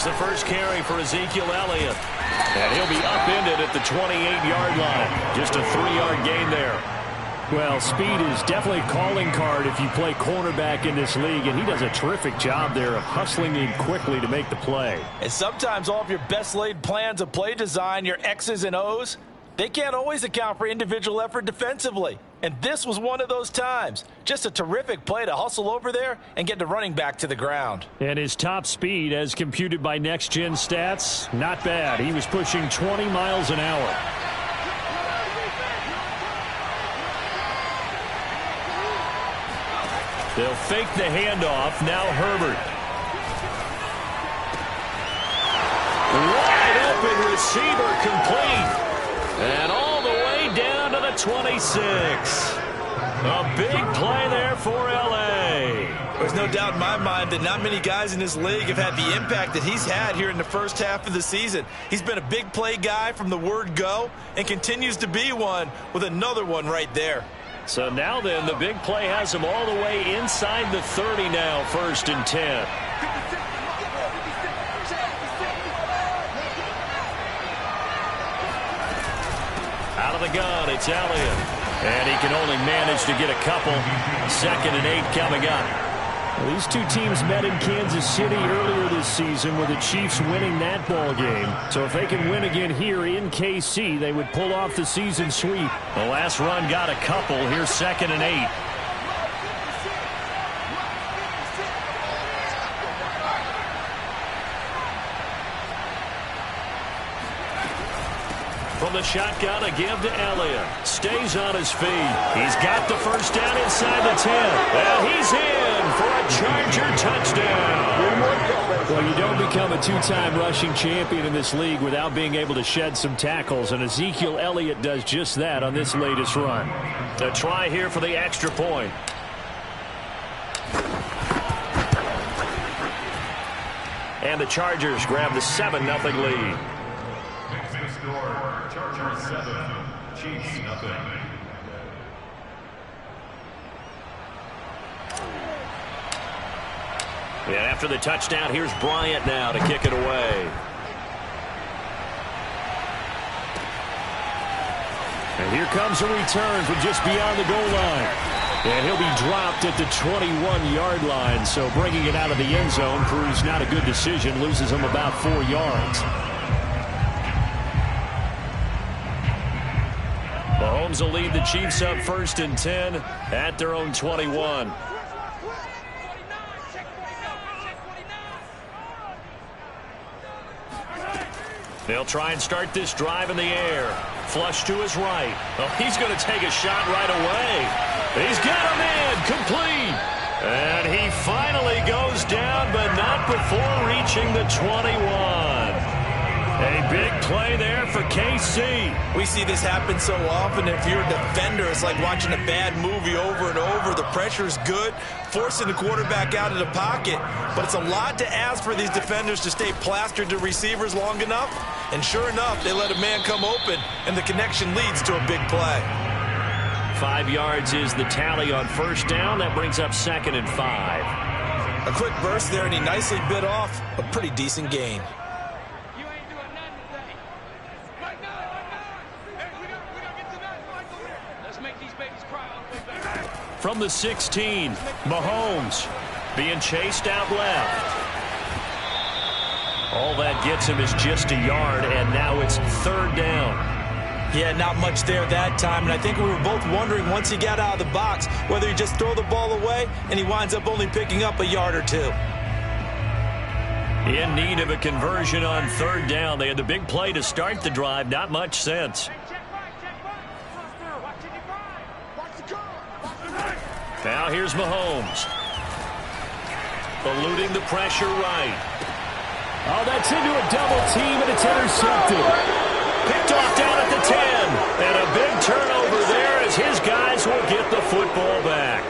Here's the first carry for Ezekiel Elliott. And he'll be upended at the 28-yard line. Just a 3-yard gain there. Well, speed is definitely a calling card if you play cornerback in this league, and he does a terrific job there of hustling in quickly to make the play. And sometimes all of your best laid plans of play design, your X's and O's, they can't always account for individual effort defensively. And this was one of those times. Just a terrific play to hustle over there and get the running back to the ground. And his top speed, as computed by Next Gen Stats, not bad. He was pushing 20 miles an hour. They'll fake the handoff. Now Herbert. Wide open receiver complete. And all the way down to the 26. A big play there for L.A. There's no doubt in my mind that not many guys in this league have had the impact that he's had here in the first half of the season. He's been a big play guy from the word go and continues to be one with another one right there. So now then, the big play has him all the way inside the 30 now, 1st and 10. Out of the gun, it's Elliott. And he can only manage to get a couple. 2nd and 8 coming up. Well, these two teams met in Kansas City earlier this season with the Chiefs winning that ball game. So if they can win again here in KC, they would pull off the season sweep. The last run got a couple. Here's 2nd and 8. From the shotgun, a give to Elliott. Stays on his feet. He's got the first down inside the 10. Well, he's in for a Charger touchdown. Well, you don't become a two-time rushing champion in this league without being able to shed some tackles, and Ezekiel Elliott does just that on this latest run. A try here for the extra point. And the Chargers grab the 7-0 lead. Chargers 7, Chiefs nothing. And after the touchdown, here's Bryant now to kick it away. And here comes a return from just beyond the goal line. And he'll be dropped at the 21-yard line. So bringing it out of the end zone proves not a good decision. Loses him about 4 yards. Mahomes will lead the Chiefs up 1st and 10 at their own 21. They'll try and start this drive in the air. Flush to his right. Oh, he's going to take a shot right away. He's got him in. Complete. And he finally goes down, but not before reaching the 21. A big play there for KC. We see this happen so often. If you're a defender, it's like watching a bad movie over and over. The pressure's good, forcing the quarterback out of the pocket. But it's a lot to ask for these defenders to stay plastered to receivers long enough. And sure enough, they let a man come open, and the connection leads to a big play. 5 yards is the tally on 1st down. That brings up 2nd and 5. A quick burst there, and he nicely bit off a pretty decent gain. From the 16, Mahomes being chased out left. All that gets him is just a yard, and now it's 3rd down. Yeah, not much there that time, and I think we were both wondering once he got out of the box whether he just throw the ball away, and he winds up only picking up a yard or 2. In need of a conversion on 3rd down. They had the big play to start the drive. Not much sense. Now here's Mahomes. Eluding the pressure right. Oh, that's into a double team, and it's intercepted. Picked off down at the 10. And a big turnover there as his guys will get the football back.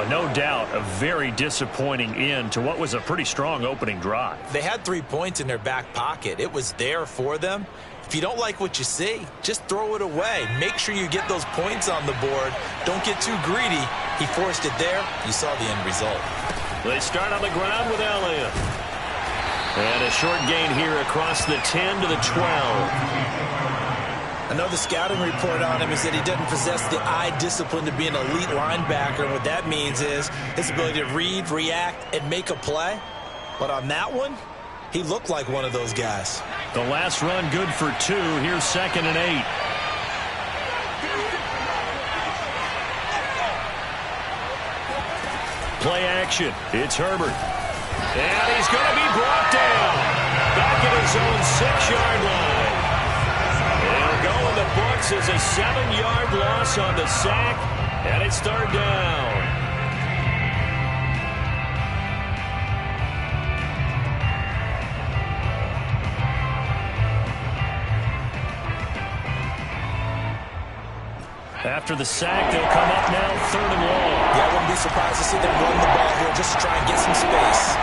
No doubt a very disappointing end to what was a pretty strong opening drive. They had 3 points in their back pocket. It was there for them. If you don't like what you see, just throw it away. Make sure you get those points on the board. Don't get too greedy. He forced it there. You saw the end result. They start on the ground with Elliott. And a short gain here across the 10 to the 12. I know the scouting report on him is that he doesn't possess the eye discipline to be an elite linebacker. And what that means is his ability to read, react, and make a play. But on that one, he looked like one of those guys. The last run good for 2. Here's 2nd and 8. Play action. It's Herbert. And he's going to be brought down. Back at his own 6-yard line. It'll go in the books as a 7-yard loss on the sack. And it's 3rd down. After the sack, they'll come up now 3rd and long. Yeah, I wouldn't be surprised to see them run the ball here just to try and get some space.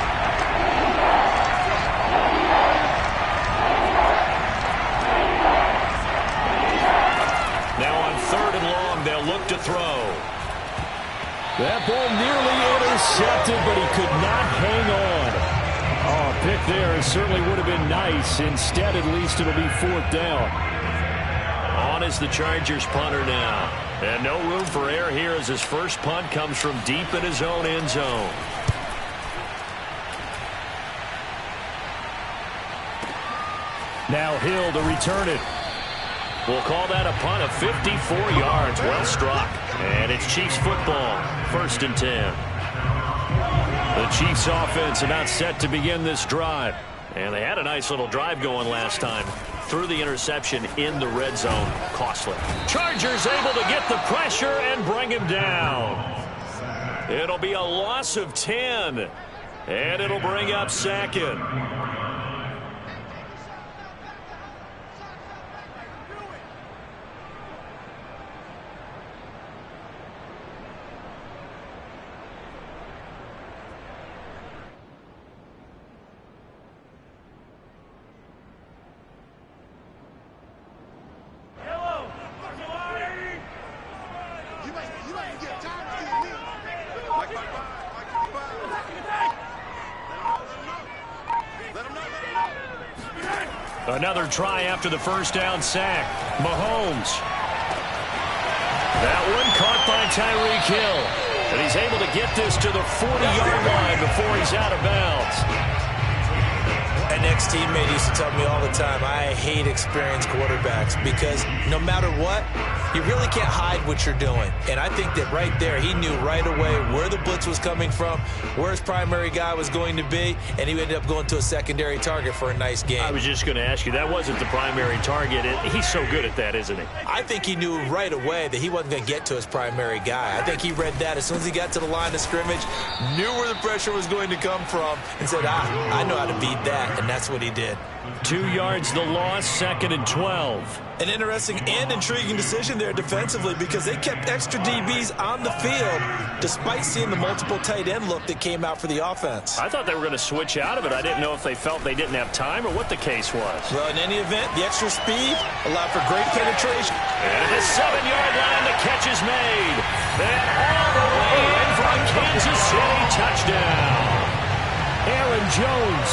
Now on 3rd and long, they'll look to throw. That ball nearly intercepted, but he could not hang on. Oh, a pick there certainly would have been nice. Instead, at least it'll be 4th down. On is the Chargers punter now. And no room for error here as his first punt comes from deep in his own end zone. Now Hill to return it. We'll call that a punt of 54 yards. Well struck. And it's Chiefs football. 1st and 10. The Chiefs offense about set to begin this drive. And they had a nice little drive going last time. Through the interception in the red zone. Costly. Chargers able to get the pressure and bring him down. It'll be a loss of 10. And it'll bring up 2nd. Another try after the first down sack. Mahomes. That one caught by Tyreek Hill. And he's able to get this to the 40-yard line before he's out of bounds. An ex-teammate used to tell me all the time, I hate experienced quarterbacks because no matter what, you really can't hide what you're doing. And I think that right there, he knew right away where the blitz was coming from, where his primary guy was going to be, and he ended up going to a secondary target for a nice game. I was just going to ask you, that wasn't the primary target. He's so good at that, isn't he? I think he knew right away that he wasn't going to get to his primary guy. I think he read that as soon as he got to the line of scrimmage, knew where the pressure was going to come from, and said, I know how to beat that, and that's what he did. 2 yards the loss, 2nd and 12. An interesting and intriguing decision there defensively because they kept extra DBs on the field despite seeing the multiple tight end look that came out for the offense. I thought they were going to switch out of it. I didn't know if they felt they didn't have time or what the case was. Well, in any event, the extra speed allowed for great penetration. And at the 7-yard line, the catch is made. And all the way in for a Kansas City touchdown. Aaron Jones,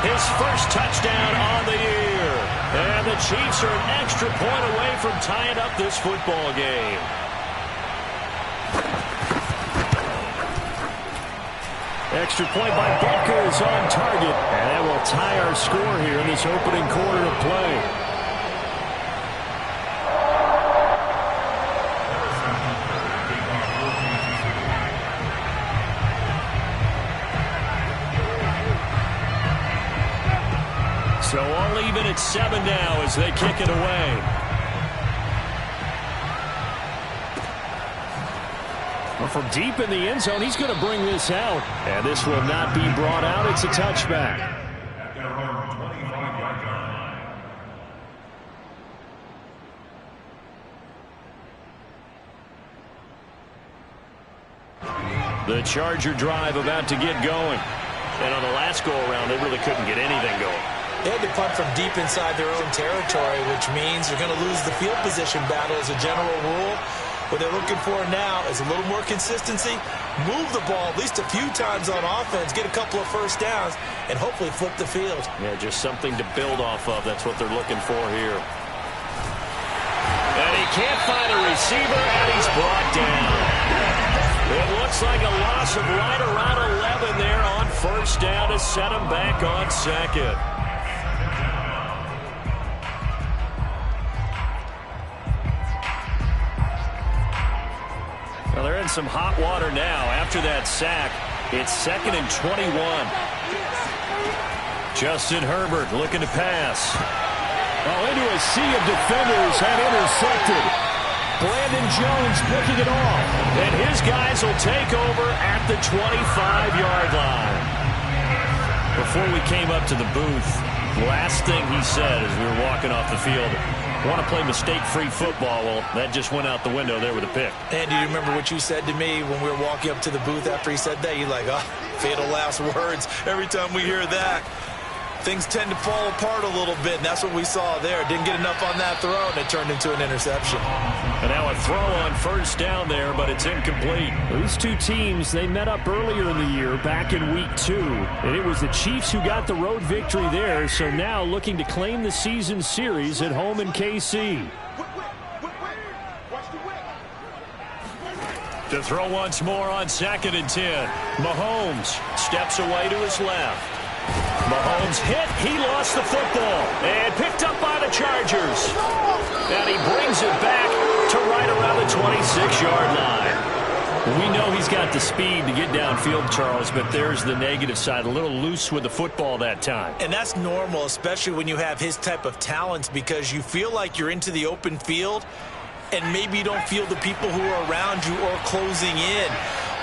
his first touchdown on the year. And the Chiefs are an extra point away from tying up this football game. Extra point by Butker is on target. And that will tie our score here in this opening quarter of play. So all even at 7 now as they kick it away. Well, from deep in the end zone, he's going to bring this out. And this will not be brought out. It's a touchback. The Charger drive about to get going. And on the last go-around, they really couldn't get anything going. They had to punt from deep inside their own territory, which means you're going to lose the field position battle as a general rule. What they're looking for now is a little more consistency, move the ball at least a few times on offense, get a couple of first downs, and hopefully flip the field. Yeah, just something to build off of. That's what they're looking for here. And he can't find a receiver, and he's brought down. It looks like a loss of right around 11 there on first down to set him back on second. Well, they're in some hot water now. After that sack, it's 2nd and 21. Justin Herbert looking to pass. Oh, into a sea of defenders and intercepted. Brandon Jones picking it off. And his guys will take over at the 25-yard line. Before we came up to the booth, last thing he said as we were walking off the field, want to play mistake-free football. Well, that just went out the window there with a pick. And do you remember what you said to me when we were walking up to the booth after he said that? You're like, oh, fatal last words. Every time we hear that, things tend to fall apart a little bit, and that's what we saw there. Didn't get enough on that throw, and it turned into an interception. And now a throw on first down there, but it's incomplete. These two teams, they met up earlier in the year, back in week 2. And it was the Chiefs who got the road victory there, so now looking to claim the season series at home in KC. To throw once more on 2nd and 10. Mahomes steps away to his left. Mahomes hit. He lost the football. And picked up by the Chargers. And he brings it back to right around the 26-yard line. We know he's got the speed to get downfield, Charles, but there's the negative side. A little loose with the football that time. And that's normal, especially when you have his type of talents, because you feel like you're into the open field and maybe you don't feel the people who are around you or closing in.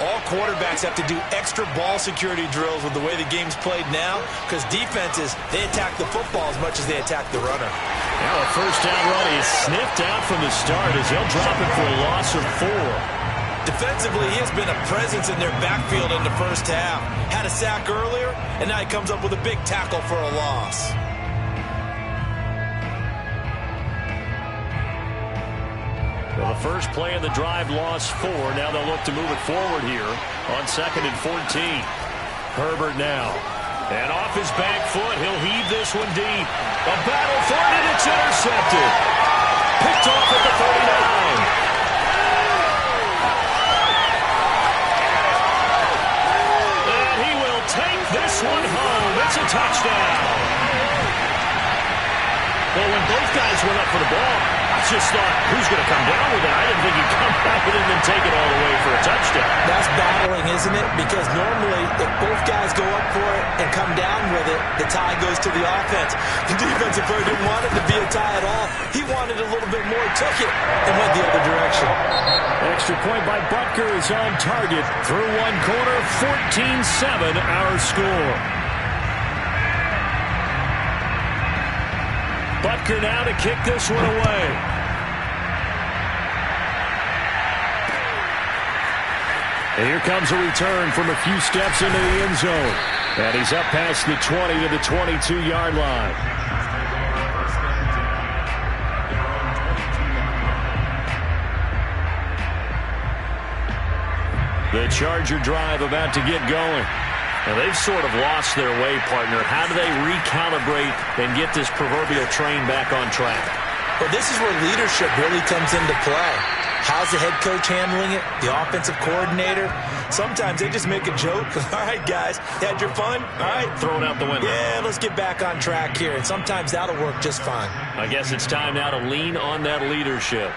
All quarterbacks have to do extra ball security drills with the way the game's played now, because defenses, they attack the football as much as they attack the runner. Now a first down run is sniffed out from the start as they'll drop it for a loss of 4. Defensively, he has been a presence in their backfield in the first half. Had a sack earlier, and now he comes up with a big tackle for a loss. Well, the first play of the drive lost 4. Now they'll look to move it forward here on 2nd and 14. Herbert now. And off his back foot, he'll heave this one deep. A battle for it, and it's intercepted. Picked off at the 39. And he will take this one home. It's a touchdown. Well, when both guys went up for the ball, I just thought, who's going to come down with it? I didn't think he'd come back with it and then take it all the way for a touchdown. That's battling, isn't it? Because normally, if both guys go up for it and come down with it, the tie goes to the offense. The defensive player didn't want it to be a tie at all. He wanted a little bit more, took it, and went the other direction. Extra point by Butker is on target. Through one quarter, 14-7 our score. Butker now to kick this one away. And here comes a return from a few steps into the end zone. And he's up past the 20 to the 22-yard line. The Charger drive about to get going. Now, they've sort of lost their way, partner. How do they recalibrate and get this proverbial train back on track? Well, this is where leadership really comes into play. How's the head coach handling it? The offensive coordinator? Sometimes they just make a joke. All right, guys, had your fun? All right. Throw it out the window. Yeah, let's get back on track here. And sometimes that'll work just fine. I guess it's time now to lean on that leadership.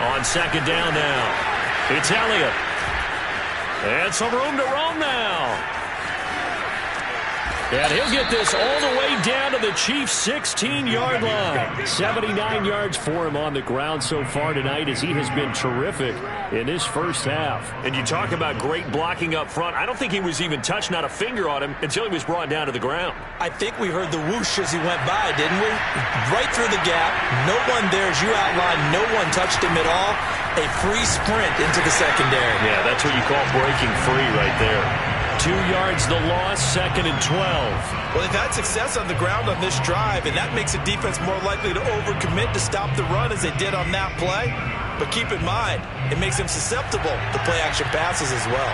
On 2nd down now, it's Elliott. And some room to roam now. And he'll get this all the way down to the Chiefs' 16-yard line. 79 yards for him on the ground so far tonight, as he has been terrific in this first half. And you talk about great blocking up front. I don't think he was even touched, not a finger on him, until he was brought down to the ground. I think we heard the whoosh as he went by, didn't we? Right through the gap. No one there, as you outlined. No one touched him at all. A free sprint into the secondary. Yeah, that's what you call breaking free right there. 2 yards the loss, 2nd and 12. Well, they've had success on the ground on this drive, and that makes the defense more likely to overcommit to stop the run as they did on that play. But keep in mind, it makes them susceptible to play-action passes as well.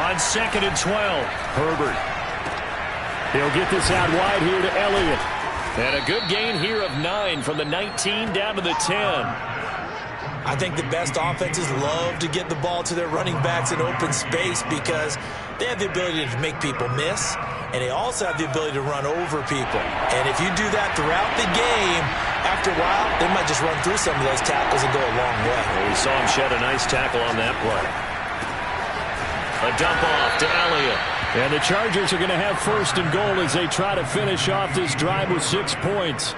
On 2nd and 12, Herbert. He'll get this out wide here to Elliott. And a good gain here of 9 from the 19 down to the 10. I think the best offenses love to get the ball to their running backs in open space because they have the ability to make people miss, and they also have the ability to run over people. And if you do that throughout the game, after a while, they might just run through some of those tackles and go a long way. Well, we saw him shed a nice tackle on that play. A dump off to Elliott. And the Chargers are going to have 1st and goal as they try to finish off this drive with 6 points.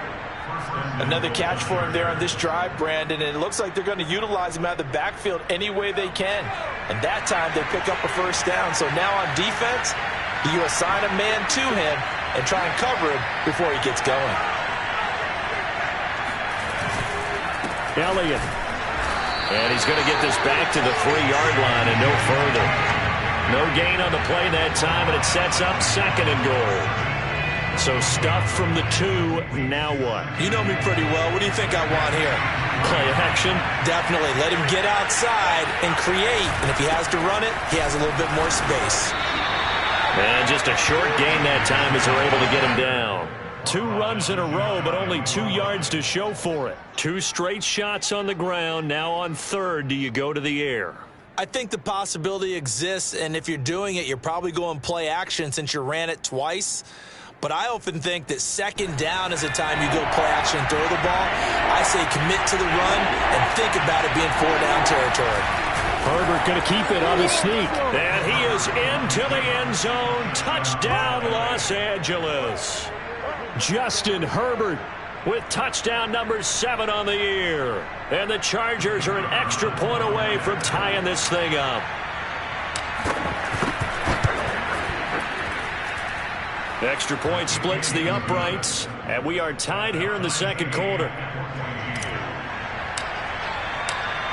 Another catch for him there on this drive, Brandon, and it looks like they're going to utilize him out of the backfield any way they can. And that time they pick up a 1st down. So now on defense, you assign a man to him and try and cover him before he gets going. Elliott. And he's going to get this back to the 3-yard line and no further. No gain on the play that time, and it sets up 2nd and goal. So stuffed from the 2, now what? You know me pretty well. What do you think I want here? Play action? Definitely. Let him get outside and create. And if he has to run it, he has a little bit more space. And just a short gain that time as they're able to get him down. 2 runs in a row, but only 2 yards to show for it. 2 straight shots on the ground. Now on 3rd, do you go to the air? I think the possibility exists, and if you're doing it, you're probably going play action since you ran it twice. But I often think that 2nd down is the time you go play action and throw the ball. I say commit to the run and think about it being 4-down territory. Herbert going to keep it on the sneak. And he is into the end zone. Touchdown, Los Angeles. Justin Herbert with touchdown number 7 on the year. And the Chargers are an extra point away from tying this thing up. Extra point splits the uprights, and we are tied here in the 2nd quarter.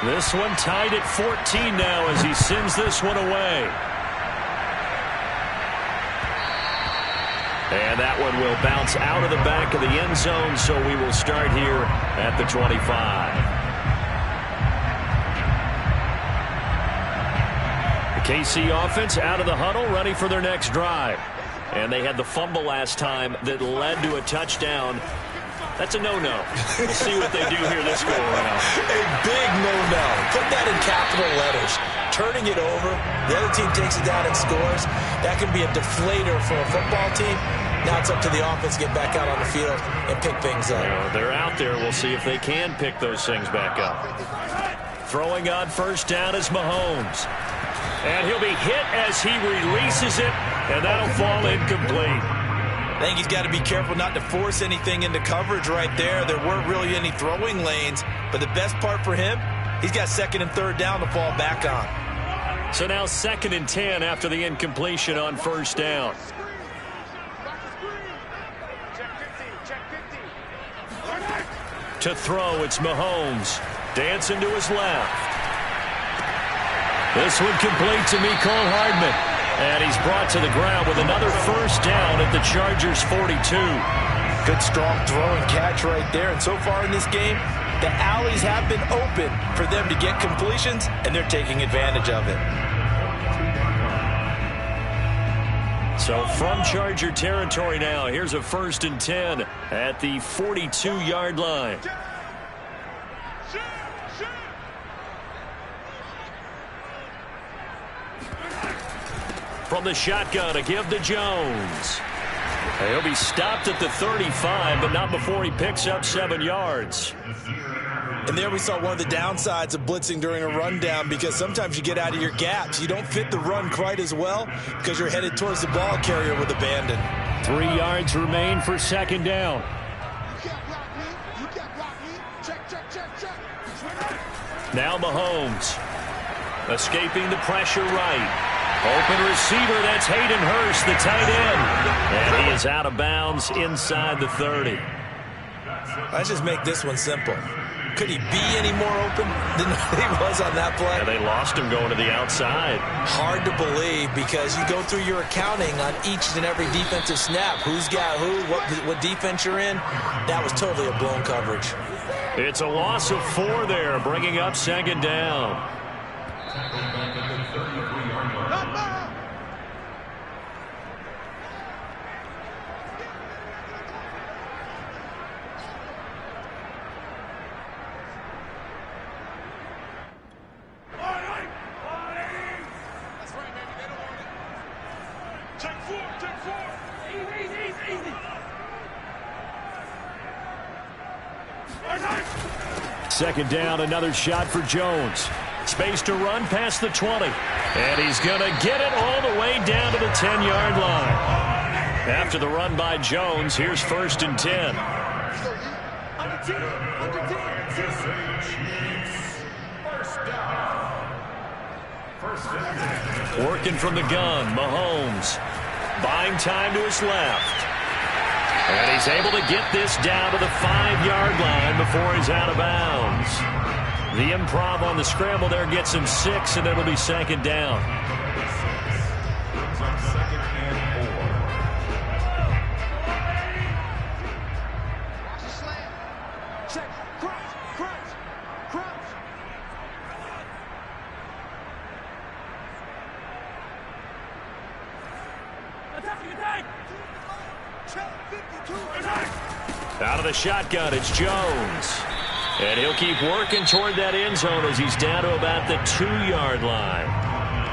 This one tied at 14 now as he sends this one away. And that one will bounce out of the back of the end zone, so we will start here at the 25. The KC offense out of the huddle, ready for their next drive. And they had the fumble last time that led to a touchdown. That's a no-no. We'll see what they do here this go-around. A big no-no. Put that in capital letters. Turning it over, the other team takes it down and scores. That can be a deflator for a football team. Now it's up to the offense to get back out on the field and pick things up. They're out there. We'll see if they can pick those things back up. Throwing on 1st down is Mahomes. And he'll be hit as he releases it, and that'll fall incomplete. I think he's got to be careful not to force anything into coverage right there. There weren't really any throwing lanes, but the best part for him, he's got 2nd and 3rd down to fall back on. So now 2nd and 10 after the incompletion on 1st down. To throw, it's Mahomes. Dancing to his left. This one complete to Mecole Hardman. And he's brought to the ground with another 1st down at the Chargers' 42. Good strong throw and catch right there. And so far in this game, the alleys have been open for them to get completions, and they're taking advantage of it. So from Charger territory now, here's a 1st and 10 at the 42-yard line. From the shotgun, a give to Jones. He'll be stopped at the 35, but not before he picks up 7 yards. And there we saw one of the downsides of blitzing during a rundown, because sometimes you get out of your gaps. You don't fit the run quite as well because you're headed towards the ball carrier with abandon. 3 yards remain for 2nd down. Now Mahomes. Escaping the pressure right. Open receiver, that's Hayden Hurst, the tight end. And he is out of bounds inside the 30. Let's just make this one simple. Could he be any more open than he was on that play? Yeah, they lost him going to the outside. Hard to believe because you go through your accounting on each and every defensive snap. Who's got who, what defense you're in. That was totally a blown coverage. It's a loss of 4 there, bringing up second down. Second down, another shot for Jones. Space to run past the 20. And he's going to get it all the way down to the 10-yard line. After the run by Jones, here's 1st and 10. Working from the gun, Mahomes. Buying time to his left. And he's able to get this down to the 5-yard line before he's out of bounds. The improv on the scramble there gets him 6, and it'll be second down. Out of the shotgun, it's Jones. And he'll keep working toward that end zone as he's down to about the 2-yard line.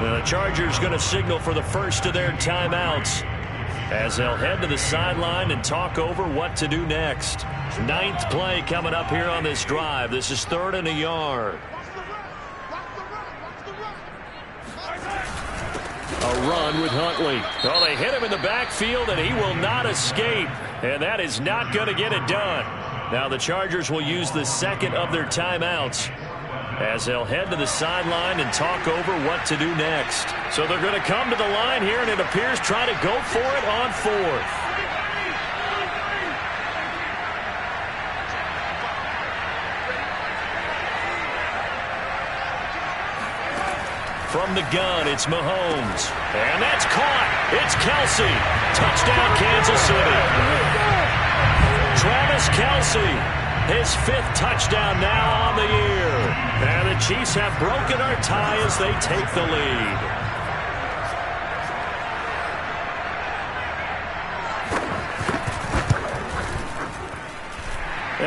Now the Chargers going to signal for the first of their timeouts as they'll head to the sideline and talk over what to do next. 9th play coming up here on this drive. This is 3rd and a yard. A run with Huntley. Oh, they hit him in the backfield, and he will not escape. And that is not going to get it done. Now the Chargers will use the second of their timeouts as they'll head to the sideline and talk over what to do next. So they're going to come to the line here, and it appears try to go for it on 4th. From the gun, it's Mahomes. And that's caught. It's Kelce. Touchdown, Kansas City. Travis Kelce, his 5th touchdown now on the year. And the Chiefs have broken our tie as they take the lead.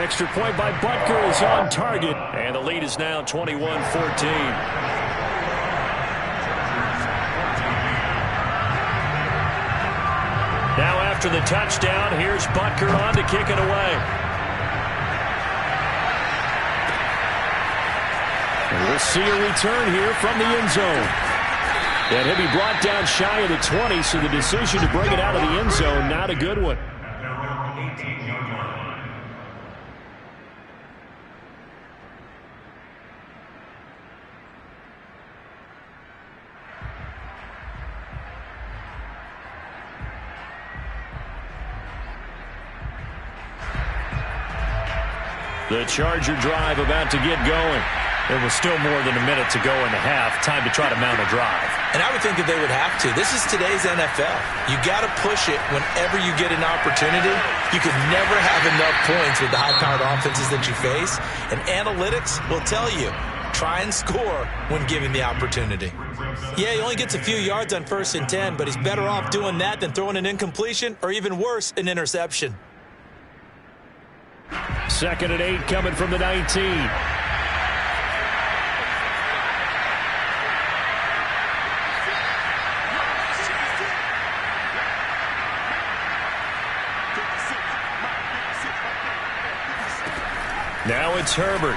Extra point by Butker is on target. And the lead is now 21-14. Now after the touchdown, here's Butker on to kick it away. And we'll see a return here from the end zone. And he'll be brought down shy of the 20, so the decision to bring it out of the end zone, not a good one. The Charger drive about to get going. There was still more than a minute to go in the half. Time to try to mount a drive. And I would think that they would have to. This is today's NFL. You got to push it whenever you get an opportunity. You could never have enough points with the high-powered offenses that you face. And analytics will tell you, try and score when given the opportunity. Yeah, he only gets a few yards on 1st and 10, but he's better off doing that than throwing an incompletion or even worse, an interception. 2nd and 8 coming from the 19. Now it's Herbert.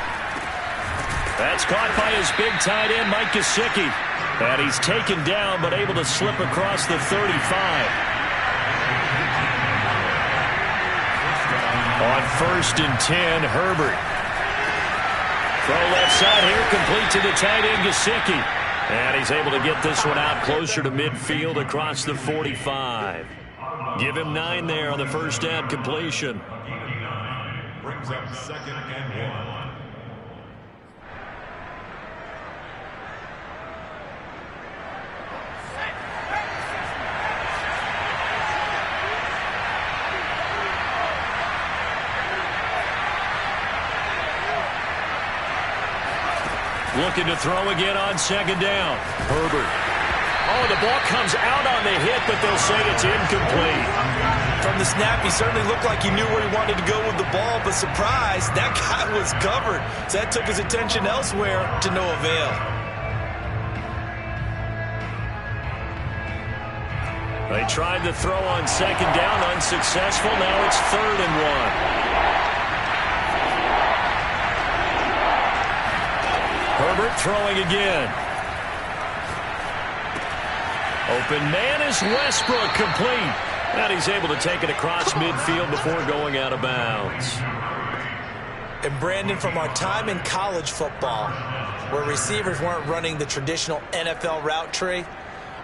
That's caught by his big tight end, Mike Gesicki. And he's taken down but able to slip across the 35. On 1st and 10, Herbert. Throw left side here, complete to the tight end, Gesicki. And he's able to get this one out closer to midfield across the 45. Give him 9 there on the first down completion. Brings up 2nd and 1. Looking to throw again on second down. Herbert. Oh, the ball comes out on the hit, but they'll say it's incomplete. From the snap, he certainly looked like he knew where he wanted to go with the ball, but surprise, that guy was covered. So that took his attention elsewhere to no avail. They tried to throw on second down, unsuccessful. Now it's 3rd and 1. Herbert throwing again. Open man is Westbrook, complete. And he's able to take it across midfield before going out of bounds. And Brandon, from our time in college football, where receivers weren't running the traditional NFL route tree,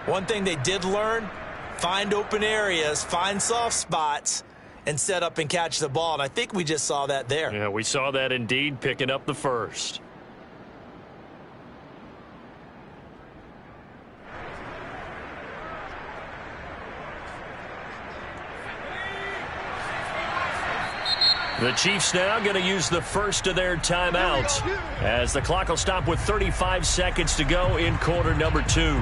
one thing they did learn, find open areas, find soft spots, and set up and catch the ball. And I think we just saw that there. Yeah, we saw that indeed, picking up the first. The Chiefs now going to use the first of their timeouts as the clock will stop with 35 seconds to go in quarter number 2.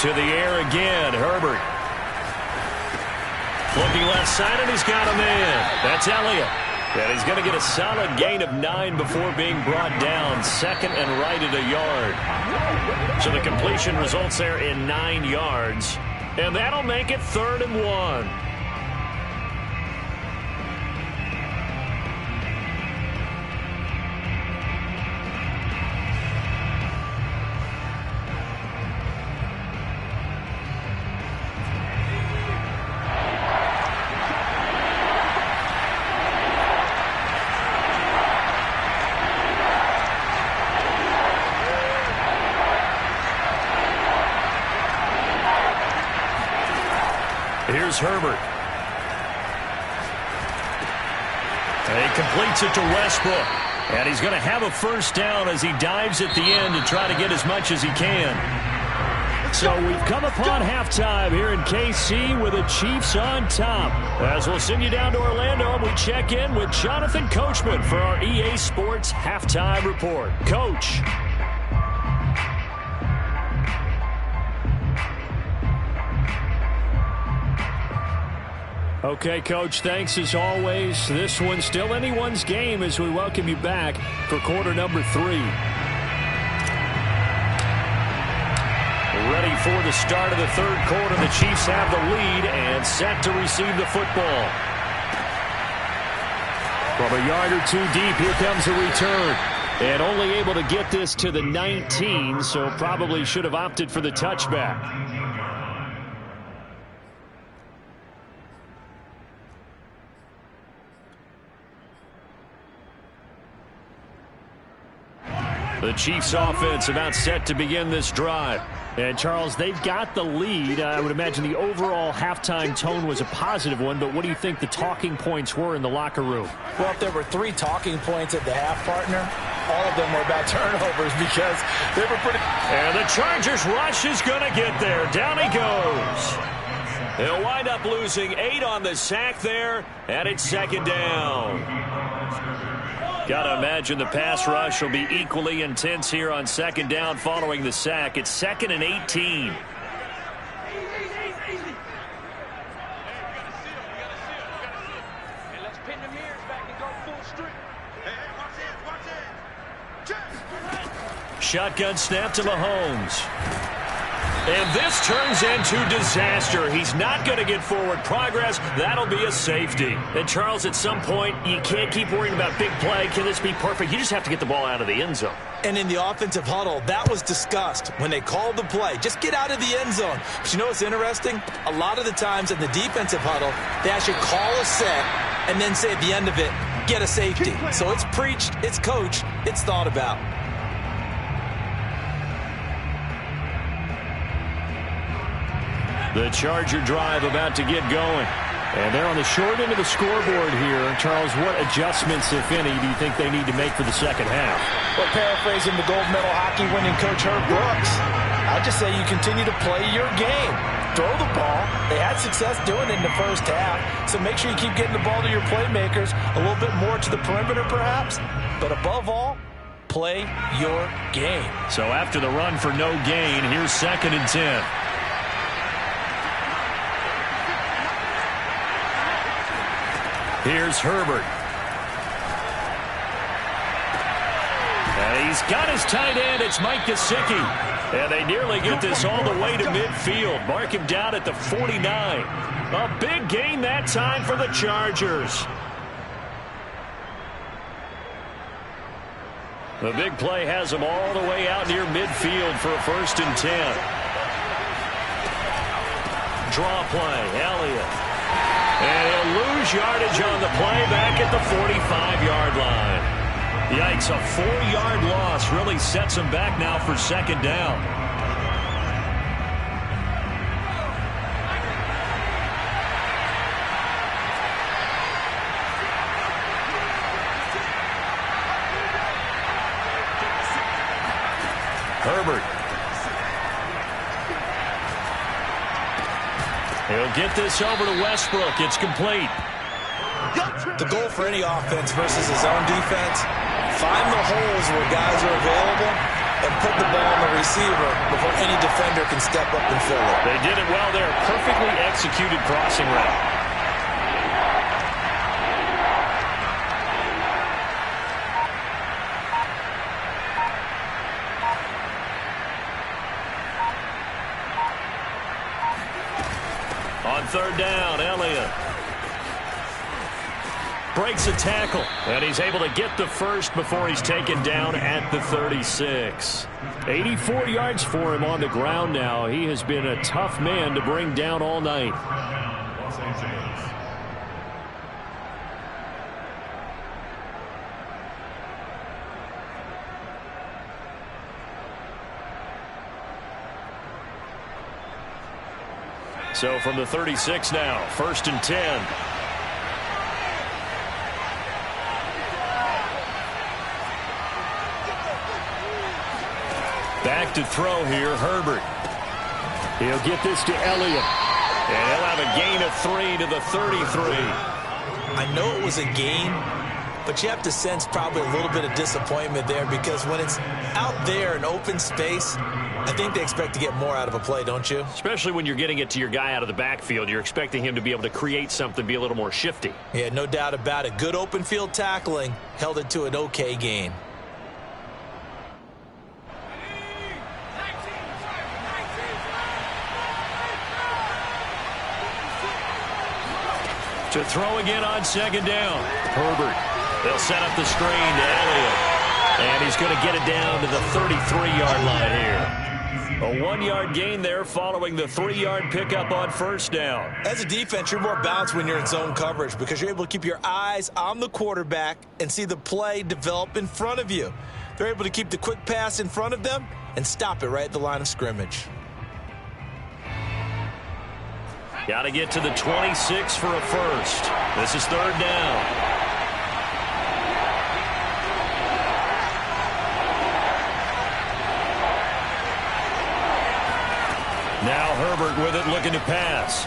To the air again, Herbert. Looking left side, and he's got a man. That's Elliott. And he's going to get a solid gain of 9 before being brought down. 2nd and right at a yard. So the completion results there in 9 yards. And that'll make it 3rd and 1. Here's Herbert. And he completes it to Westbrook. And he's going to have a first down as he dives at the end to try to get as much as he can. So we've come upon halftime here in KC with the Chiefs on top. As we'll send you down to Orlando, we check in with Jonathan Coachman for our EA Sports Halftime Report. Coach. Okay, Coach, thanks as always. This one's still anyone's game as we welcome you back for quarter number 3. Ready for the start of the 3rd quarter. The Chiefs have the lead and set to receive the football. From a yard or 2 deep, here comes a return. And only able to get this to the 19, so probably should have opted for the touchback. The Chiefs offense about set to begin this drive. And, Charles, they've got the lead. I would imagine the overall halftime tone was a positive one, but what do you think the talking points were in the locker room? Well, if there were 3 talking points at the half, partner, all of them were about turnovers because they were pretty... And the Chargers rush is going to get there. Down he goes. They'll wind up losing 8 on the sack there, and it's 2nd down. Got to imagine the pass rush will be equally intense here on 2nd down following the sack. It's 2nd and 18. Shotgun snap to Mahomes. And this turns into disaster. He's not going to get forward progress. That'll be a safety. And, Charles, at some point, you can't keep worrying about big play. Can this be perfect? You just have to get the ball out of the end zone. And in the offensive huddle, that was discussed when they called the play. Just get out of the end zone. But you know what's interesting? A lot of the times in the defensive huddle, they actually call a set and then say at the end of it, get a safety. So it's preached, it's coached, it's thought about. The Charger drive about to get going. And they're on the short end of the scoreboard here. Charles, what adjustments, if any, do you think they need to make for the second half? Well, paraphrasing the gold medal hockey winning coach Herb Brooks, I'd just say you continue to play your game. Throw the ball. They had success doing it in the first half, so make sure you keep getting the ball to your playmakers, a little bit more to the perimeter perhaps, but above all, play your game. So after the run for no gain, here's 2nd and 10. Here's Herbert. And he's got his tight end. It's Mike Gesicki. And they nearly get this all the way to midfield. Mark him down at the 49. A big gain that time for the Chargers. The big play has them all the way out near midfield for a 1st and 10. Draw play, Elliott. And he'll lose yardage on the play back at the 45-yard line. Yikes, a 4-yard loss really sets him back now for 2nd down. Herbert. He'll get this over to Westbrook. It's complete. The goal for any offense versus his own defense, find the holes where guys are available and put the ball on the receiver before any defender can step up and fill it. They did it well there. Perfectly executed crossing route. On 3rd down, Elliott breaks a tackle, and he's able to get the first before he's taken down at the 36. 84 yards for him on the ground now. He has been a tough man to bring down all night. Los Angeles. So from the 36 now, 1st and 10. Back to throw here, Herbert. He'll get this to Elliott. And he'll have a gain of 3 to the 33. I know it was a gain, but you have to sense probably a little bit of disappointment there because when it's out there in open space, I think they expect to get more out of a play, don't you? Especially when you're getting it to your guy out of the backfield. You're expecting him to be able to create something, be a little more shifty. Yeah, no doubt about it. Good open field tackling held it to an okay gain. To throw again on 2nd down. Herbert. They'll set up the screen to Elliott. And he's going to get it down to the 33-yard line here. A 1-yard gain there following the 3-yard pickup on 1st down. As a defense, you're more balanced when you're in zone coverage because you're able to keep your eyes on the quarterback and see the play develop in front of you. They're able to keep the quick pass in front of them and stop it right at the line of scrimmage. Got to get to the 26 for a first. This is 3rd down. Now Herbert with it, looking to pass.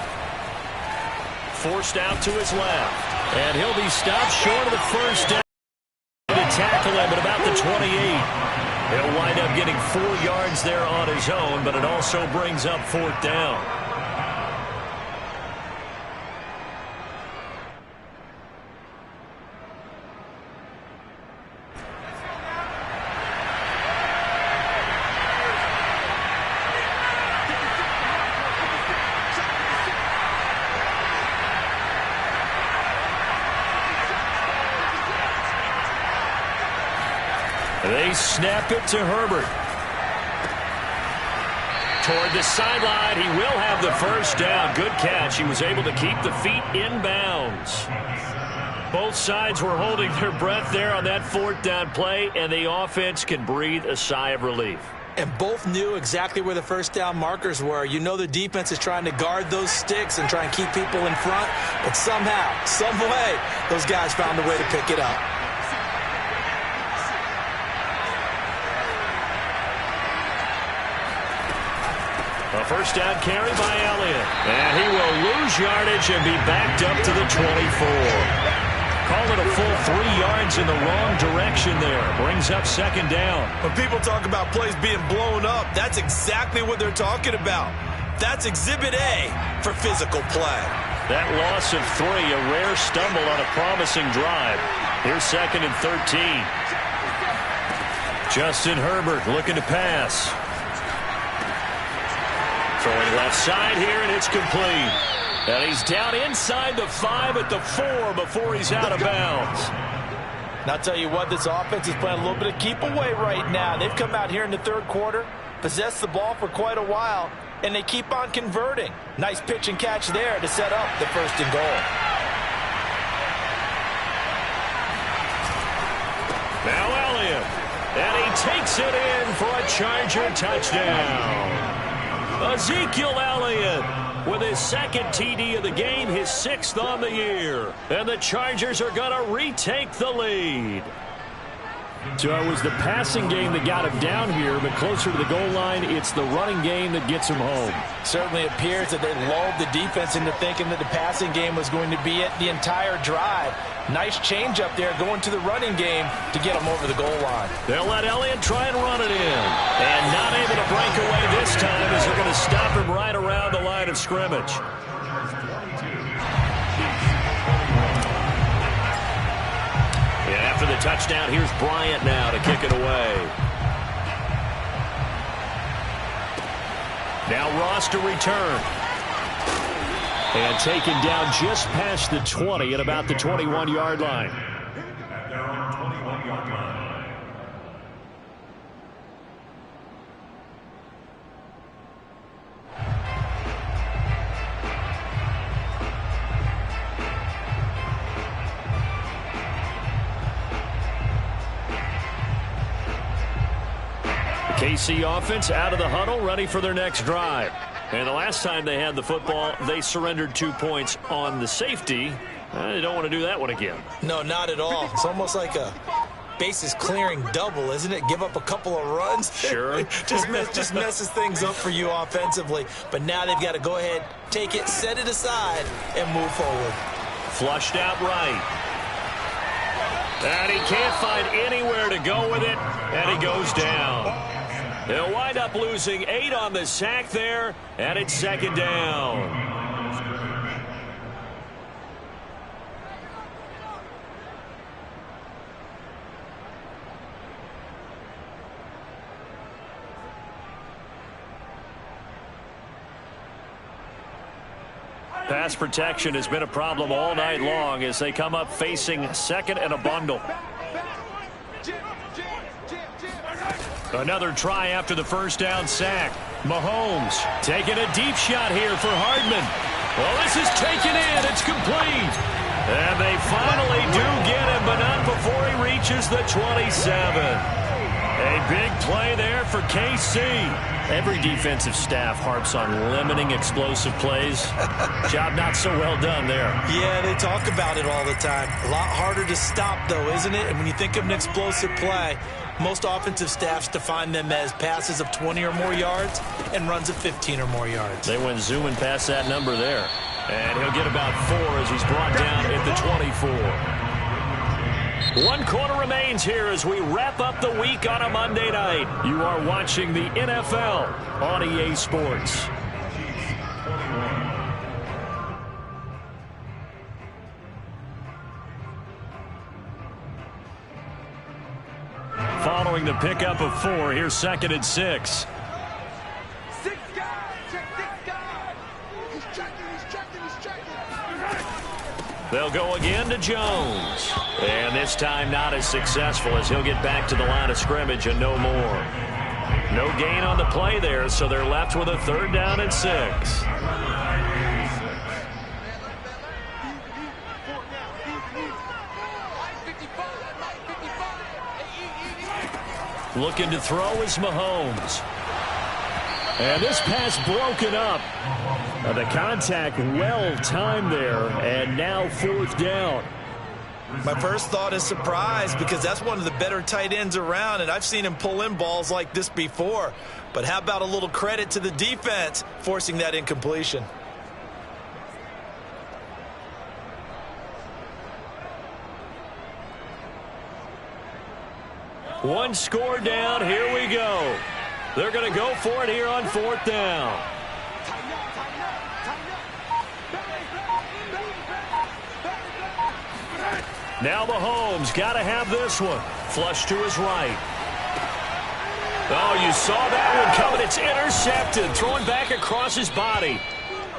Forced out to his left. And he'll be stopped short of the 1st down. To tackle him at about the 28. He'll wind up getting 4 yards there on his own, but it also brings up 4th down. They snap it to Herbert. Toward the sideline, he will have the 1st down. Good catch. He was able to keep the feet in bounds. Both sides were holding their breath there on that 4th down play, and the offense can breathe a sigh of relief. And both knew exactly where the first down markers were. You know the defense is trying to guard those sticks and try and keep people in front, but somehow, some way, those guys found a way to pick it up. A first down carry by Elliott. And he will lose yardage and be backed up to the 24. Call it a full 3 yards in the wrong direction there. Brings up 2nd down. When people talk about plays being blown up, that's exactly what they're talking about. That's Exhibit A for physical play. That loss of 3, a rare stumble on a promising drive. Here's 2nd and 13. Justin Herbert looking to pass. Throwing left side here, and it's complete. And he's down inside the 5 at the 4 before he's out of bounds. And I'll tell you what, this offense is playing a little bit of keep away right now. They've come out here in the 3rd quarter, possessed the ball for quite a while, and they keep on converting. Nice pitch and catch there to set up the 1st and goal. Now Elliott, and he takes it in for a Charger touchdown. Ezekiel Elliott with his 2nd TD of the game, his 6th on the year. And the Chargers are going to retake the lead. So it was the passing game that got him down here, but closer to the goal line, it's the running game that gets him home. Certainly appears that they lulled the defense into thinking that the passing game was going to be it the entire drive. Nice change up there going to the running game to get him over the goal line. They'll let Elliott try and run it in. And not able to break away this time as they're going to stop him right around the line of scrimmage. After the touchdown, here's Bryant now to kick it away. Now Ross to return. And taken down just past the 20 at about the 21-yard line. At their own 21-yard line. KC offense out of the huddle, ready for their next drive. And the last time they had the football, they surrendered 2 points on the safety. They don't want to do that one again. No, not at all. It's almost like a bases clearing double, isn't it? Give up a couple of runs. Sure. just messes things up for you offensively. But now they've got to go ahead, take it, set it aside, and move forward. Flushed out right. And he can't find anywhere to go with it, and he goes down. They'll wind up losing 8 on the sack there, and it's 2nd down. Pass protection has been a problem all night long as they come up facing 2nd and a bundle. Another try after the first down sack. Mahomes taking a deep shot here for Hardman. Well, this is taken in. It's complete. And they finally do get him, but not before he reaches the 27. A big play there for KC. Every defensive staff harps on limiting explosive plays. Job not so well done there. Yeah, they talk about it all the time. A lot harder to stop, though, isn't it? And when you think of an explosive play, most offensive staffs define them as passes of 20 or more yards and runs of 15 or more yards. They went zooming past that number there. And he'll get about 4 as he's brought down at the 24. 1 quarter remains here as we wrap up the week on a Monday night. You are watching the NFL on EA Sports. Following the pickup of 4, here's 2nd and 6. They'll go again to Jones. And this time not as successful as he'll get back to the line of scrimmage and no more. No gain on the play there, so they're left with a 3rd down and 6. Looking to throw is Mahomes. And this pass broken up. The contact well timed there, and now 4th down. My first thought is surprise because that's one of the better tight ends around, and I've seen him pull in balls like this before. But how about a little credit to the defense forcing that incompletion? One score down. Here we go. They're going to go for it here on 4th down. Now Mahomes got to have this one. Flush to his right. Oh, you saw that one coming. It's intercepted. Throwing back across his body.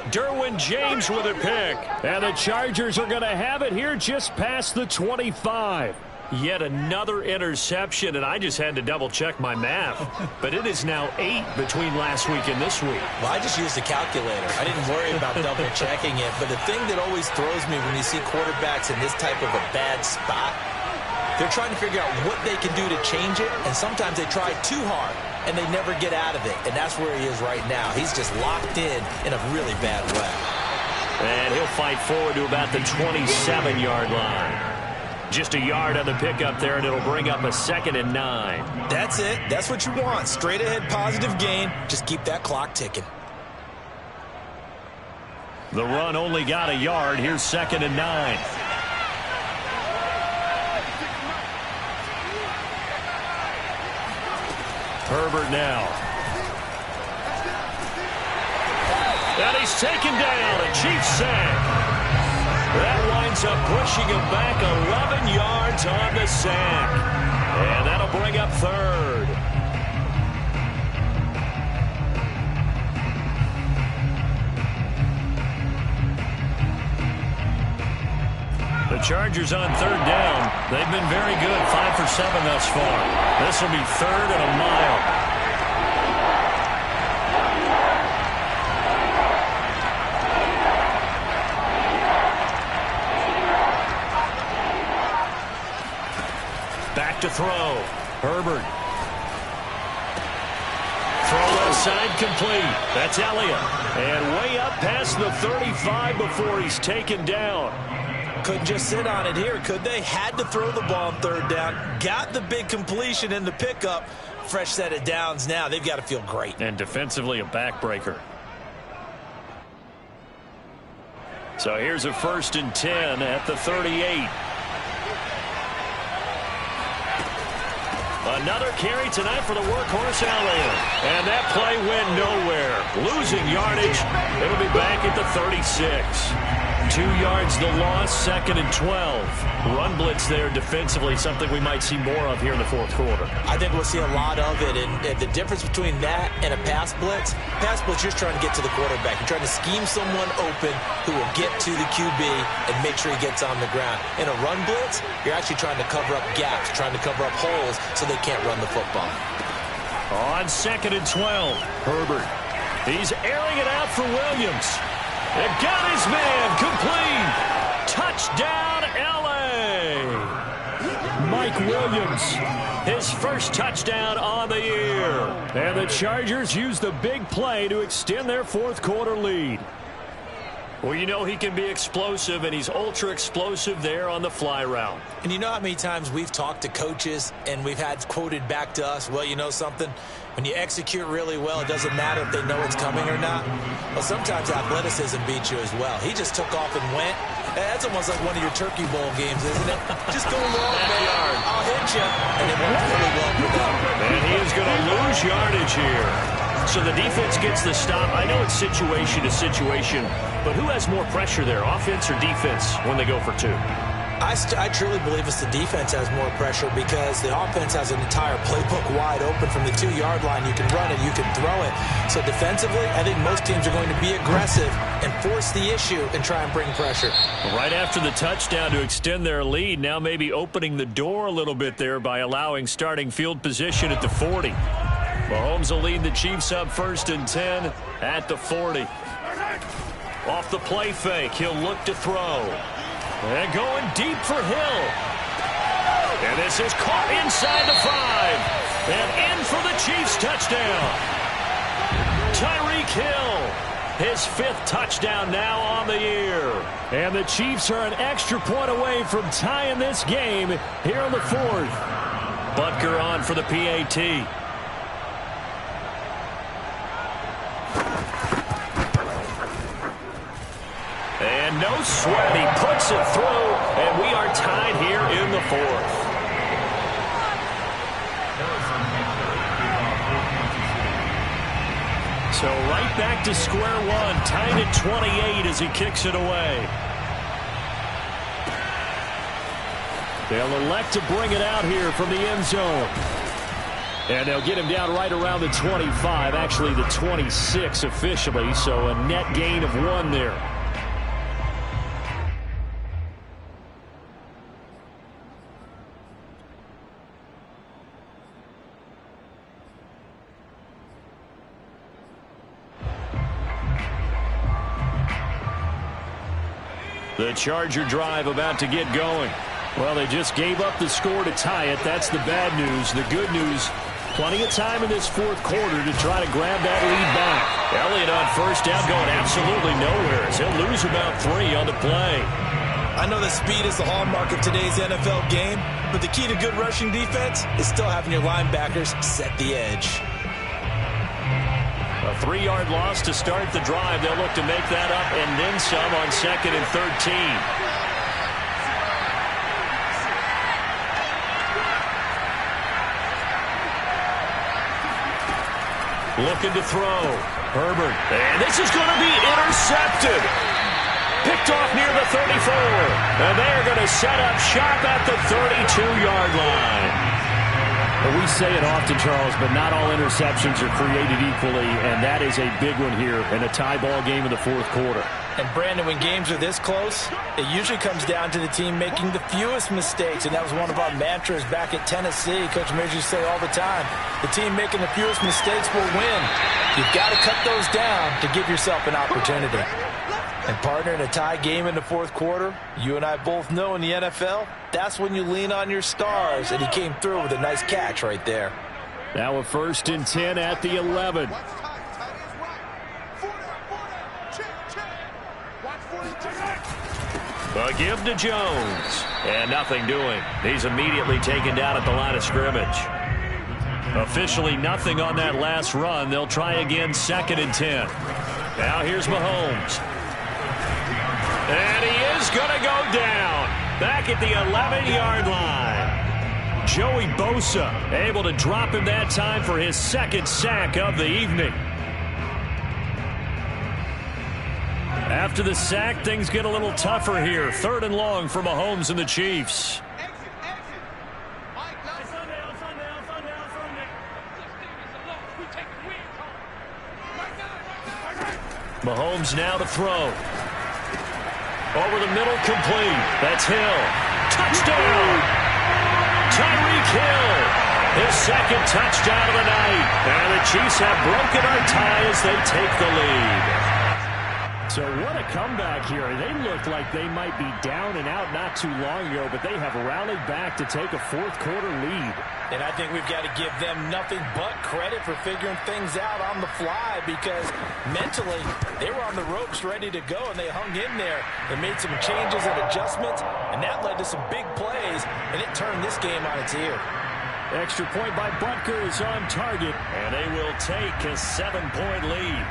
Derwin James with a pick. And the Chargers are going to have it here just past the 25. Yet another interception, and I just had to double-check my math. But it is now 8 between last week and this week. Well, I just used a calculator. I didn't worry about double-checking it. But the thing that always throws me when you see quarterbacks in this type of a bad spot, they're trying to figure out what they can do to change it, and sometimes they try too hard, and they never get out of it. And that's where he is right now. He's just locked in a really bad way. And he'll fight forward to about the 27-yard line. Just a yard on the pickup there, and it'll bring up a 2nd and 9. That's it. That's what you want. Straight ahead positive gain. Just keep that clock ticking. The run only got a yard. Here's 2nd and 9. Herbert now. And he's taken down. A Chiefs sack. That winds up pushing him back 11 yards on the sack. And that'll bring up 3rd. The Chargers on 3rd down. They've been very good. 5 for 7 thus far. This will be 3rd and a mile. Back to throw. Herbert. Throw left side complete. That's Elliott. And way up past the 35 before he's taken down. Couldn't just sit on it here, could they? Had to throw the ball on 3rd down. Got the big completion in the pickup. Fresh set of downs now. They've got to feel great. And defensively a backbreaker. So here's a 1st and 10 at the 38. Another carry tonight for the workhorse Elliott. And that play went nowhere. Losing yardage. It'll be back at the 36. 2 yards the loss, 2nd and 12. Run blitz there defensively, something we might see more of here in the 4th quarter. I think we'll see a lot of it. And the difference between that and a pass blitz, you're trying to get to the quarterback. You're trying to scheme someone open who will get to the QB and make sure he gets on the ground. In a run blitz, you're actually trying to cover up gaps, trying to cover up holes so they can't run the football. On 2nd and 12, Herbert. He's airing it out for Williams. And got his man complete. Touchdown, L.A. Mike Williams. His first touchdown on the year. And the Chargers use the big play to extend their 4th quarter lead. Well, you know he can be explosive, and he's ultra explosive there on the fly route. And you know how many times we've talked to coaches and we've had quoted back to us, well, you know something? When you execute really well, it doesn't matter if they know it's coming or not. Well, sometimes athleticism beats you as well. He just took off and went. That's almost like one of your Turkey Bowl games, isn't it? Just go long, man. I'll hit you. And it worked really well for them. And he is going to lose yardage here. So the defense gets the stop. I know it's situation to situation, but who has more pressure there, offense or defense, when they go for 2? I truly believe it's the defense has more pressure because the offense has an entire playbook wide open from the 2-yard line. You can run it, you can throw it. So defensively, I think most teams are going to be aggressive and force the issue and try and bring pressure. Right after the touchdown to extend their lead, now maybe opening the door a little bit there by allowing starting field position at the 40. Mahomes will lead the Chiefs up 1st and 10 at the 40. Off the play fake, he'll look to throw. And going deep for Hill. And this is caught inside the 5. And in for the Chiefs touchdown. Tyreek Hill, his 5th touchdown now on the year. And the Chiefs are an extra point away from tying this game here in the 4th. Butker on for the PAT. And no sweat, he puts it through, and we are tied here in the 4th. So right back to square one, tied at 28 as he kicks it away. They'll elect to bring it out here from the end zone. And they'll get him down right around the 25, actually the 26 officially, so a net gain of 1 there. The Charger drive about to get going. Well, they just gave up the score to tie it. That's the bad news. The good news, plenty of time in this 4th quarter to try to grab that lead back. Elliott on first down going absolutely nowhere. He'll lose about 3 on the play. I know that speed is the hallmark of today's NFL game, but the key to good rushing defense is still having your linebackers set the edge. A 3-yard loss to start the drive. They'll look to make that up and then some on 2nd and 13. Looking to throw. Herbert. And this is going to be intercepted. Picked off near the 34. And they're going to set up shop at the 32-yard line. Well, we say it often, Charles, but not all interceptions are created equally, and that is a big one here in a tie ball game in the 4th quarter. And, Brandon, when games are this close, it usually comes down to the team making the fewest mistakes, and that was one of our mantras back at Tennessee. Coach Mears used to say all the time, the team making the fewest mistakes will win. You've got to cut those down to give yourself an opportunity. And, partner, in a tie game in the 4th quarter, you and I both know in the NFL, that's when you lean on your stars, and he came through with a nice catch right there. Now a 1st and 10 at the 11. A give to Jones. And nothing doing. He's immediately taken down at the line of scrimmage. Officially nothing on that last run. They'll try again 2nd and 10. Now here's Mahomes. And he is going to go down. Back at the 11-yard line. Joey Bosa able to drop him that time for his 2nd sack of the evening. After the sack, things get a little tougher here. 3rd and long for Mahomes and the Chiefs. Mahomes now to throw. Over the middle, complete. That's Hill. Touchdown! Tyreek Hill. His 2nd touchdown of the night. And the Chiefs have broken our tie as they take the lead. So what a comeback here. They looked like they might be down and out not too long ago, but they have rallied back to take a 4th quarter lead. And I think we've got to give them nothing but credit for figuring things out on the fly, because mentally they were on the ropes ready to go, and they hung in there. They made some changes and adjustments, and that led to some big plays, and it turned this game on its ear. Extra point by Butker is on target, and they will take a 7-point lead.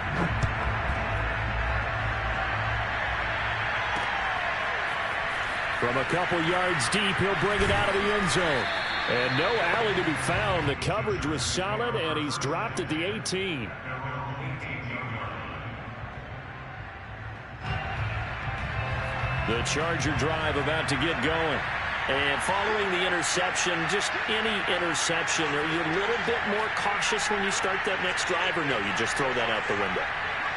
From a couple yards deep, he'll bring it out of the end zone. And no alley to be found. The coverage was solid, and he's dropped at the 18. The Charger drive about to get going. And following the interception, just any interception, are you a little bit more cautious when you start that next drive, or no, you just throw that out the window?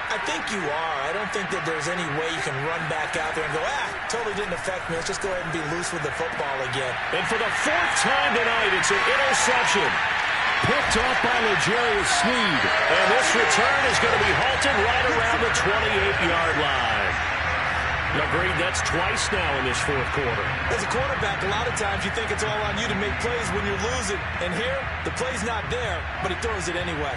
I think you are. I don't think that there's any way you can run back out there and go, totally didn't affect me. Let's just go ahead and be loose with the football again. And for the 4th time tonight, it's an interception. Picked off by L'Jarius Sneed. And this return is going to be halted right around the 28-yard line. Agreed, that's twice now in this fourth quarter. As a quarterback, a lot of times you think it's all on you to make plays when you're losing. And here, the play's not there, but he throws it anyway.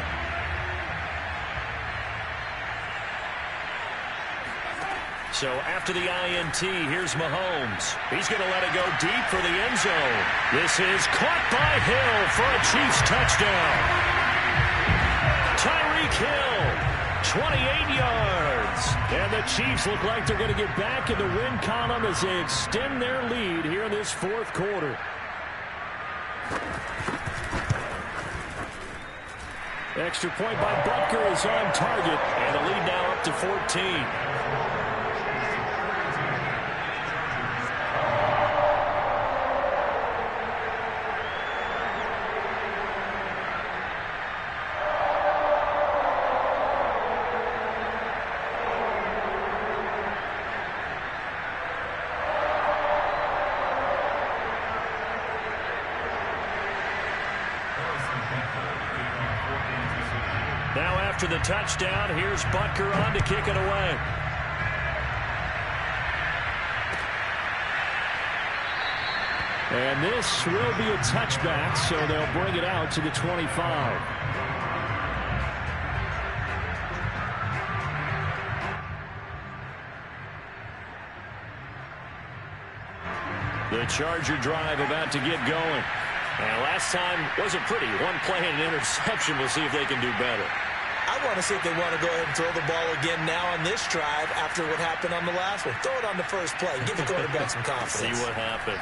So after the INT, here's Mahomes. He's going to let it go deep for the end zone. This is caught by Hill for a Chiefs touchdown. Tyreek Hill, 28 yards. And the Chiefs look like they're going to get back in the win column as they extend their lead here in this fourth quarter. Extra point by Butker is on target, and the lead now up to 14. Now after the touchdown, here's Butker on to kick it away. And this will be a touchback, so they'll bring it out to the 25. The Charger drive about to get going. And last time wasn't pretty. One play and an interception. We'll see if they can do better. I want to see if they want to go ahead and throw the ball again now on this drive after what happened on the last one. Throw it on the first play. Give the quarterback some confidence. See what happens.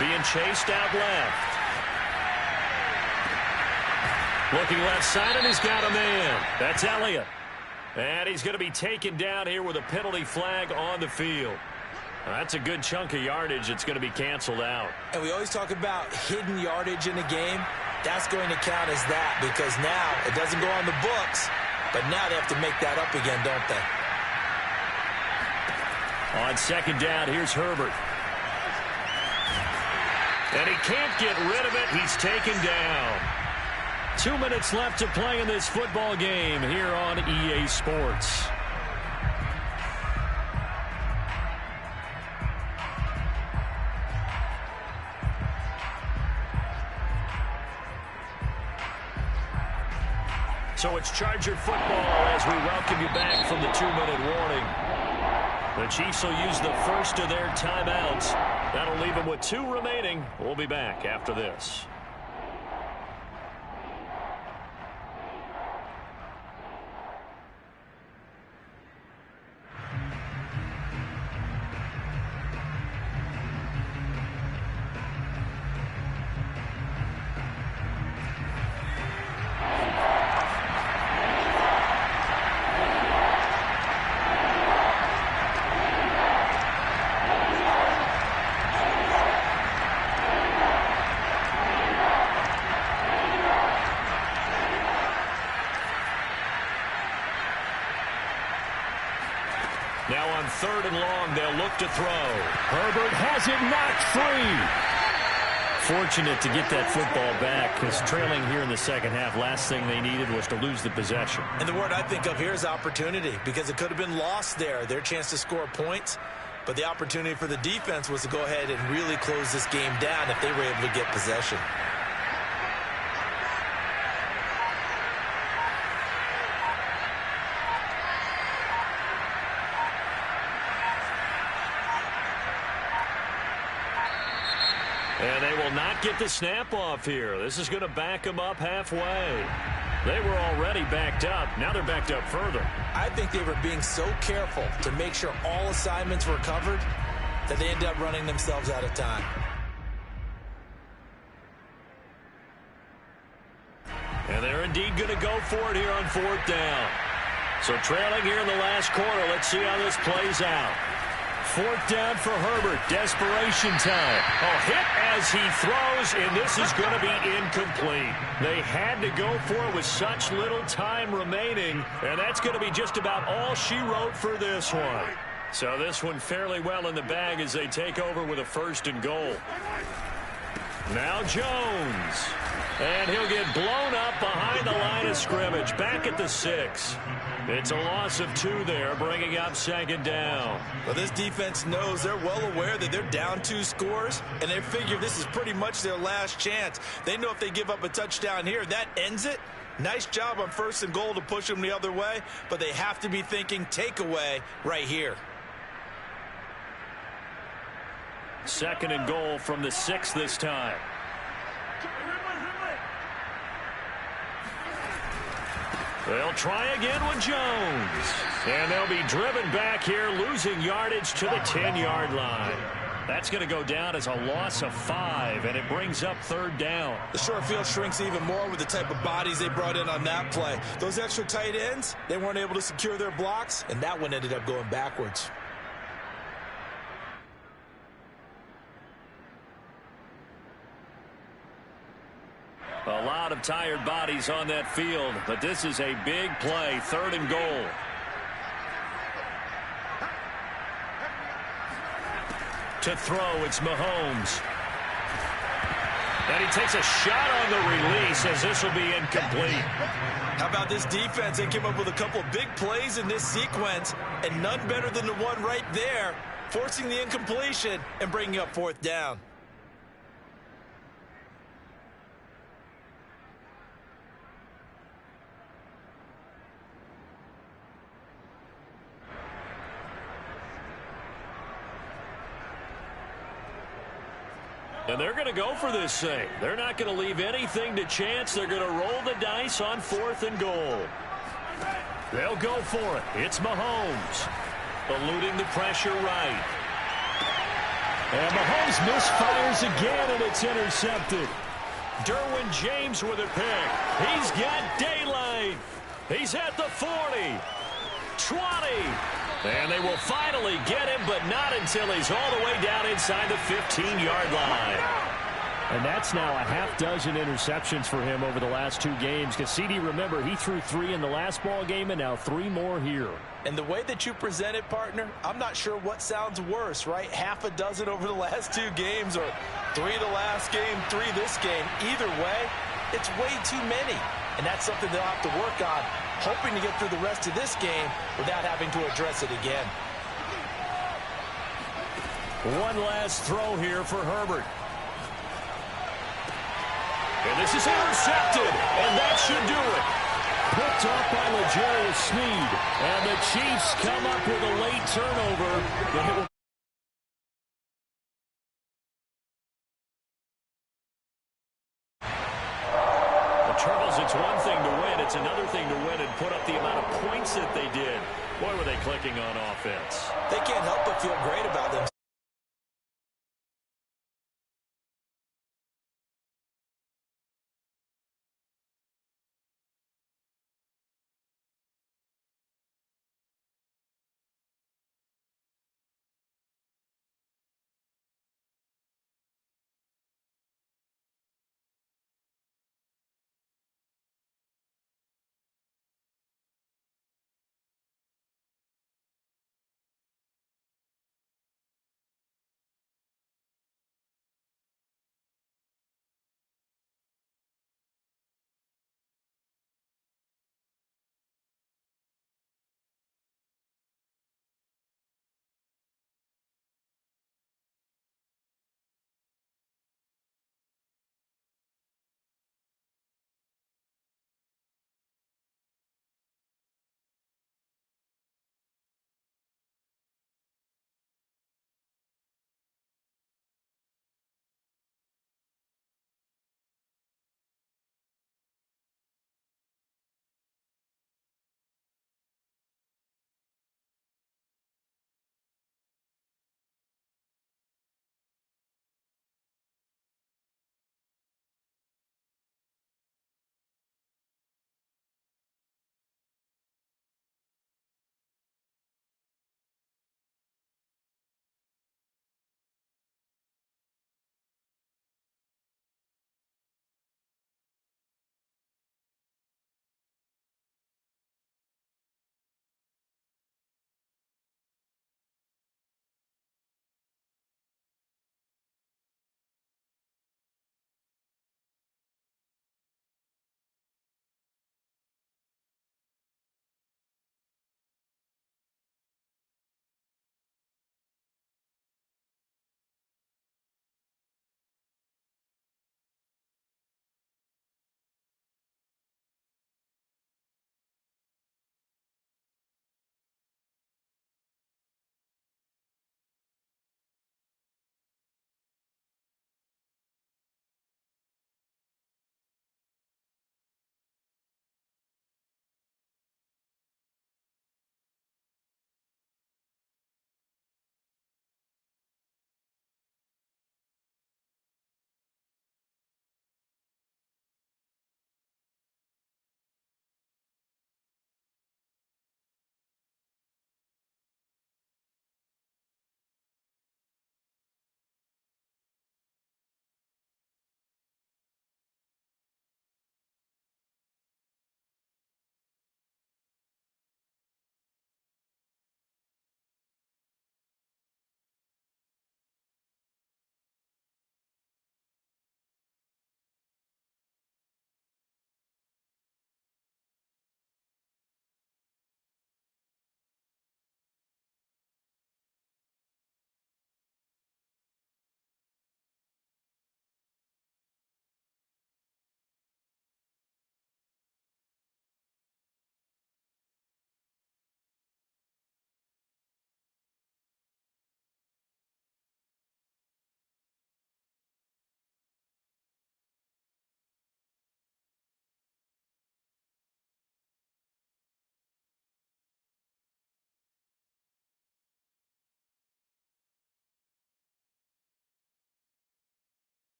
Being chased out left. Looking left side, and he's got a man. That's Elliott. And he's going to be taken down here with a penalty flag on the field. That's a good chunk of yardage. It's going to be canceled out. And we always talk about hidden yardage in a game. That's going to count as that because now it doesn't go on the books, but now they have to make that up again, don't they? On second down, here's Herbert. And he can't get rid of it. He's taken down. 2 minutes left to play in this football game here on EA Sports. So it's Charger football as we welcome you back from the 2-minute warning. The Chiefs will use the first of their timeouts. That'll leave them with 2 remaining. We'll be back after this. Now on 3rd and long, they'll look to throw. Herbert has it knocked free. Fortunate to get that football back because trailing here in the second half, last thing they needed was to lose the possession. And the word I think of here is opportunity because it could have been lost there, their chance to score points. But the opportunity for the defense was to go ahead and really close this game down if they were able to get possession. And they will not get the snap off here. This is going to back them up halfway. They were already backed up. Now they're backed up further. I think they were being so careful to make sure all assignments were covered that they ended up running themselves out of time. And they're indeed going to go for it here on 4th down. So trailing here in the last quarter. Let's see how this plays out. 4th down for Herbert. Desperation time. A hit as he throws, and this is going to be incomplete. They had to go for it with such little time remaining, and that's going to be just about all she wrote for this one. So this one fairly well in the bag as they take over with a 1st and goal. Now Jones. And he'll get blown up behind the line of scrimmage, back at the 6. It's a loss of 2 there, bringing up 2nd down. Well, this defense knows, they're well aware that they're down 2 scores, and they figure this is pretty much their last chance. They know if they give up a touchdown here, that ends it. Nice job on 1st and goal to push them the other way, but they have to be thinking takeaway right here. 2nd and goal from the 6 this time. They'll try again with Jones. And they'll be driven back here, losing yardage to the 10-yard line. That's going to go down as a loss of 5, and it brings up 3rd down. The short field shrinks even more with the type of bodies they brought in on that play. Those extra tight ends, they weren't able to secure their blocks, and that one ended up going backwards. A lot of tired bodies on that field, but this is a big play, 3rd and goal. To throw, it's Mahomes. And he takes a shot on the release as this will be incomplete. How about this defense? They came up with a couple of big plays in this sequence, and none better than the one right there, forcing the incompletion and bringing up 4th down. And they're going to go for this thing. They're not going to leave anything to chance. They're going to roll the dice on 4th and goal. They'll go for it. It's Mahomes. Eluding the pressure right. And Mahomes misfires again, and it's intercepted. Derwin James with a pick. He's got daylight. He's at the 40. 20. And they will finally get him, but not until he's all the way down inside the 15-yard line. And that's now a half-dozen interceptions for him over the last 2 games. Cassidy, remember, he threw 3 in the last ball game and now 3 more here. And the way that you present it, partner, I'm not sure what sounds worse, right? Half a dozen over the last 2 games, or 3 the last game, 3 this game. Either way, it's way too many. And that's something they'll have to work on, hoping to get through the rest of this game without having to address it again. One last throw here for Herbert. And this is intercepted, and that should do it. Picked off by L'Jarius Sneed. And the Chiefs come up with a late turnover. It's one thing to win. It's another thing to win and put up the amount of points that they did. Boy, were they clicking on offense. They can't help but feel great about them.